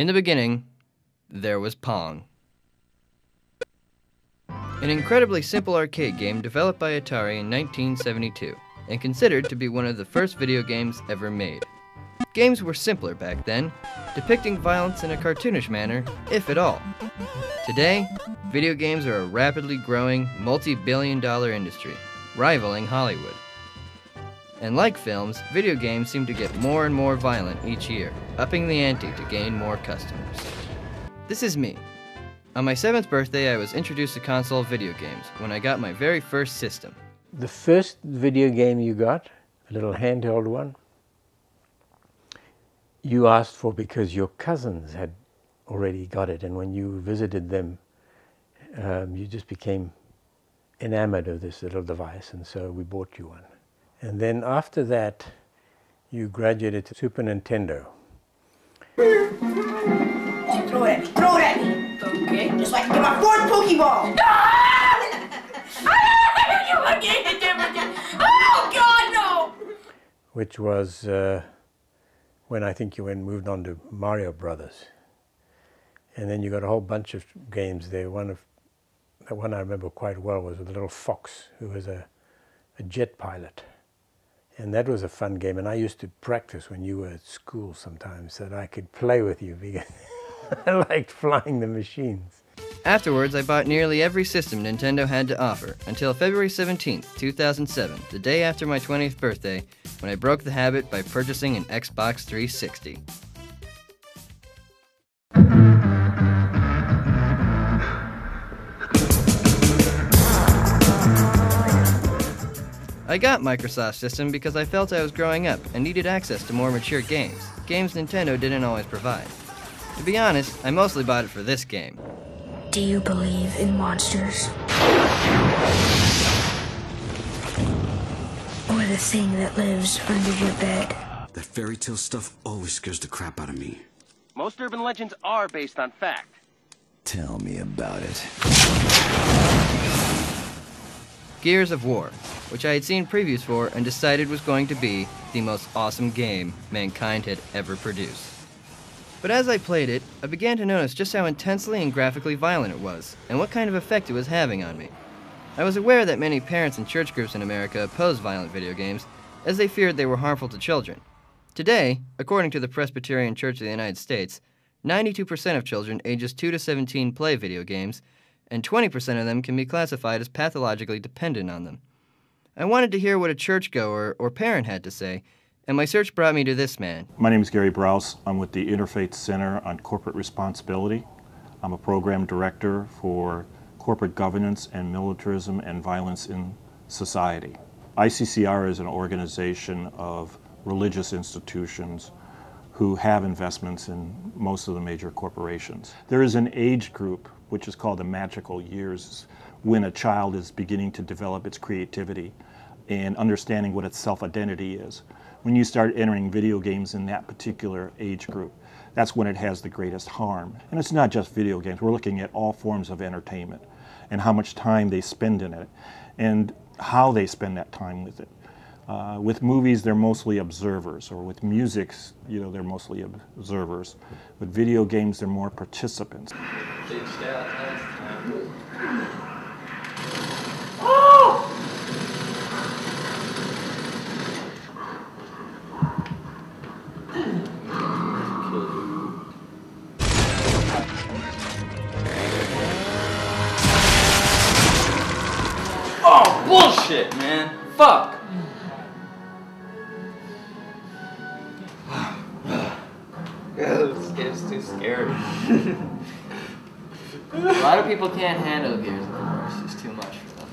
In the beginning, there was Pong. An incredibly simple arcade game developed by Atari in 1972 and considered to be one of the first video games ever made. Games were simpler back then, depicting violence in a cartoonish manner, if at all. Today, video games are a rapidly growing, multi-billion-dollar industry, rivaling Hollywood. And like films, video games seem to get more and more violent each year, upping the ante to gain more customers. This is me. On my 7th birthday, I was introduced to console video games when I got my very first system. The first video game you got, a little handheld one, you asked for because your cousins had already got it, and when you visited them, you just became enamored of this little device, and so we bought you one. And then after that, you graduated to Super Nintendo. Throw it at me, throw it at me! Okay. Just like to get my 4th Pokeball! Oh God, no! Which was when I think you moved on to Mario Brothers. And then you got a whole bunch of games there. The one I remember quite well was with a little fox who was a jet pilot. And that was a fun game, and I used to practice when you were at school sometimes so that I could play with you because I liked flying the machines. Afterwards, I bought nearly every system Nintendo had to offer until February 17th, 2007, the day after my 20th birthday, when I broke the habit by purchasing an Xbox 360. I got Microsoft's system because I felt I was growing up and needed access to more mature games Nintendo didn't always provide. To be honest, I mostly bought it for this game. Do you believe in monsters? Or the thing that lives under your bed? That fairy tale stuff always scares the crap out of me. Most urban legends are based on fact. Tell me about it. Gears of War, which I had seen previews for and decided was going to be the most awesome game mankind had ever produced. But as I played it, I began to notice just how intensely and graphically violent it was, and what kind of effect it was having on me. I was aware that many parents and church groups in America opposed violent video games, as they feared they were harmful to children. Today, according to the Presbyterian Church of the United States, 92% of children ages 2 to 17 play video games, and 20% of them can be classified as pathologically dependent on them. I wanted to hear what a churchgoer or parent had to say, and my search brought me to this man. My name is Gary Browse. I'm with the Interfaith Center on Corporate Responsibility. I'm a program director for corporate governance and militarism and violence in society. ICCR is an organization of religious institutions who have investments in most of the major corporations. There is an age group which is called the magical years, when a child is beginning to develop its creativity and understanding what its self-identity is. When you start entering video games in that particular age group, that's when it has the greatest harm. And it's not just video games. We're looking at all forms of entertainment and how much time they spend in it and how they spend that time with it. With movies, they're mostly observers, or with music, they're mostly observers. With video games, they're more participants. Oh, bullshit, man. Fuck. This game's too scary. A lot of people can't handle Gears of War. It's just too much for them.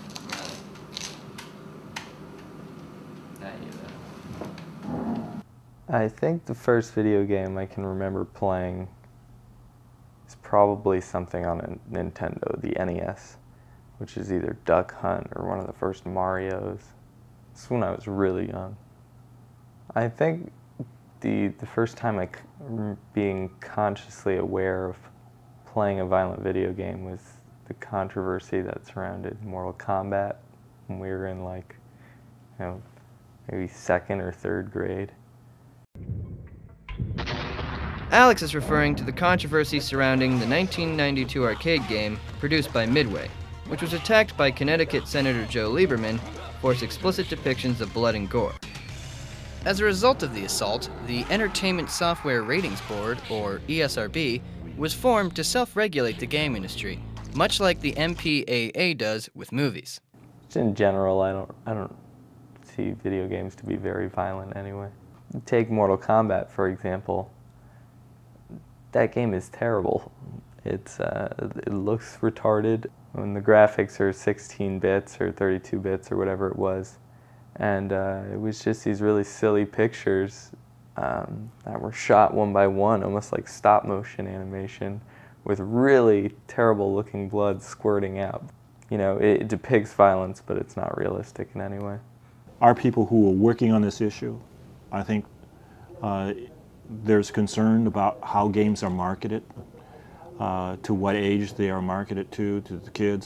I think the first video game I can remember playing is probably something on a Nintendo, the NES, which is either Duck Hunt or one of the first Marios. It's when I was really young. I think the first time being consciously aware of playing a violent video game was the controversy that surrounded Mortal Kombat when we were in maybe 2nd or 3rd grade. Alex is referring to the controversy surrounding the 1992 arcade game produced by Midway, which was attacked by Connecticut Senator Joe Lieberman for its explicit depictions of blood and gore. As a result of the assault, the Entertainment Software Ratings Board, or ESRB, was formed to self-regulate the game industry, much like the MPAA does with movies. In general, I don't see video games to be very violent anyway. Take Mortal Kombat, for example. That game is terrible. It looks retarded when the graphics are 16 bits or 32 bits or whatever it was. And it was just these really silly pictures that were shot one by one, almost like stop motion animation, with really terrible looking blood squirting out. You know, it depicts violence, but it's not realistic in any way. Our people who are working on this issue, I think there's concern about how games are marketed, to what age they are marketed to the kids.